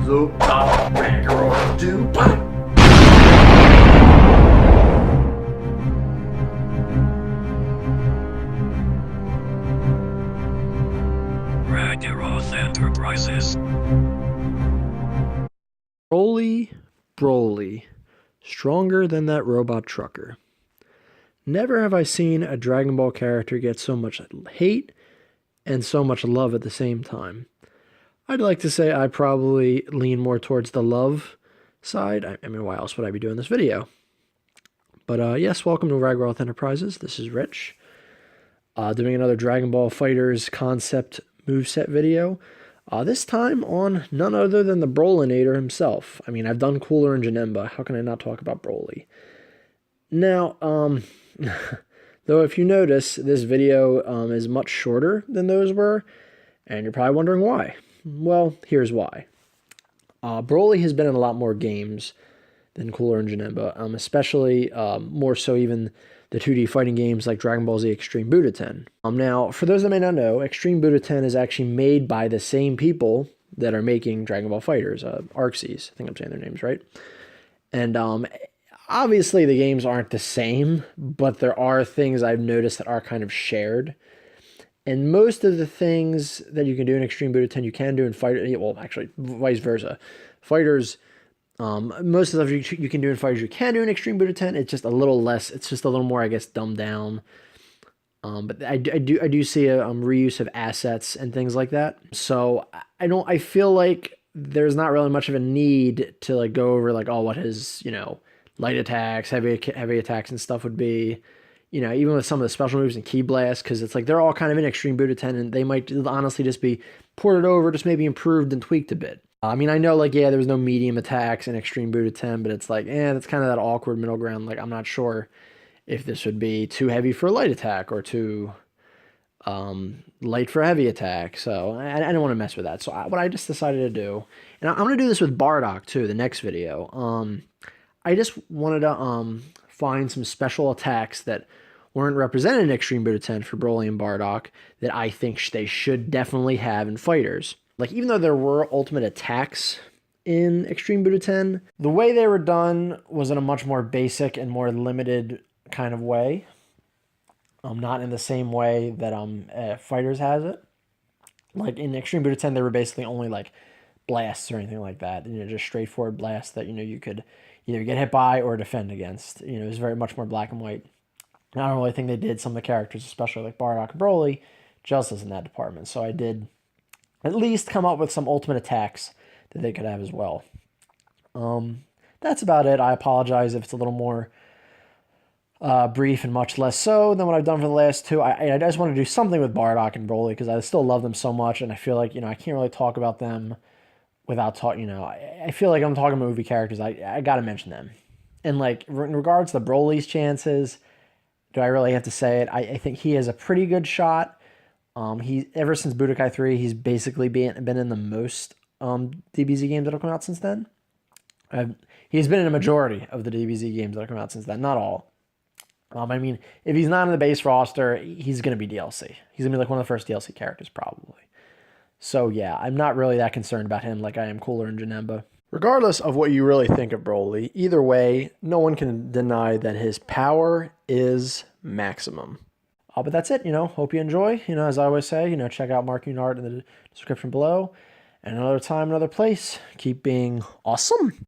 Look out, Ragiroth, do what? Ragiroth Enterprises. Broly, stronger than that robot trucker. Never have I seen a Dragon Ball character get so much hate and so much love at the same time. I'd like to say I probably lean more towards the love side. I mean, why else would I be doing this video? But yes, welcome to Ragiroth Enterprises. This is Rich. Doing another Dragon Ball Fighterz concept moveset video. This time on none other than the Brolynator himself. I mean, I've done Cooler and Janemba. How can I not talk about Broly? Now, though if you notice, this video is much shorter than those were, and you're probably wondering why. Well, here's why. Broly has been in a lot more games than Cooler and Janemba, especially more so even the 2D fighting games like Dragon Ball Z Extreme Budoten. Now, for those that may not know, Extreme Budoten is actually made by the same people that are making Dragon Ball Fighterz, Arxes. I think I'm saying their names right. And obviously the games aren't the same, but there are things I've noticed that are kind of shared. And most of the things that you can do in Extreme Budoten, you can do in Fighter. Well, actually, vice versa. Fighters, most of the stuff you can do in Fighters, you can do in Extreme Budoten. It's just a little less. It's just a little more, I guess, dumbed down. But I do see a reuse of assets and things like that. So I feel like there's not really much of a need to like go over like what his light attacks, heavy attacks and stuff would be. Even with some of the special moves and Ki Blast, because it's like they're all kind of in Extreme Budoten, and they might honestly just be ported over, just maybe improved and tweaked a bit. I mean, I know, like, yeah, there was no medium attacks in Extreme Budoten, but it's like, that's kind of that awkward middle ground. Like, I'm not sure if this would be too heavy for a light attack or too light for a heavy attack. So I don't want to mess with that. So what I just decided to do, and I'm going to do this with Bardock, too, the next video. I just wanted to find some special attacks that weren't represented in Extreme Budoten for Broly and Bardock that I think they should definitely have in Fighters. Like, even though there were ultimate attacks in Extreme Budoten, the way they were done was in a much more basic and more limited kind of way. Not in the same way that Fighters has it. Like, in Extreme Budoten, they were basically only, like, blasts or anything like that. Just straightforward blasts that, you could either get hit by or defend against. It was very much more black and white. I don't really think they did some of the characters, especially like Bardock and Broly, justice in that department. So I did at least come up with some ultimate attacks that they could have as well. That's about it. I apologize if it's a little more brief and much less so than what I've done for the last two. I just want to do something with Bardock and Broly because I still love them so much, and I feel like, I can't really talk about them without talking, I feel like I'm talking about movie characters. I got to mention them. And like, in regards to Broly's chances, do I really have to say it? I think he has a pretty good shot. Ever since Budokai 3, he's basically been in the most DBZ games that have come out since then. He's been in a majority of the DBZ games that have come out since then, not all. I mean, if he's not in the base roster, he's going to be DLC. He's going to be like one of the first DLC characters, probably. So yeah, I'm not really that concerned about him like I am Cooler and Janemba. Regardless of what you really think of Broly, either way, no one can deny that his power is maximum. But that's it, hope you enjoy. As I always say, check out marking art in the description below. And another time, another place, keep being awesome.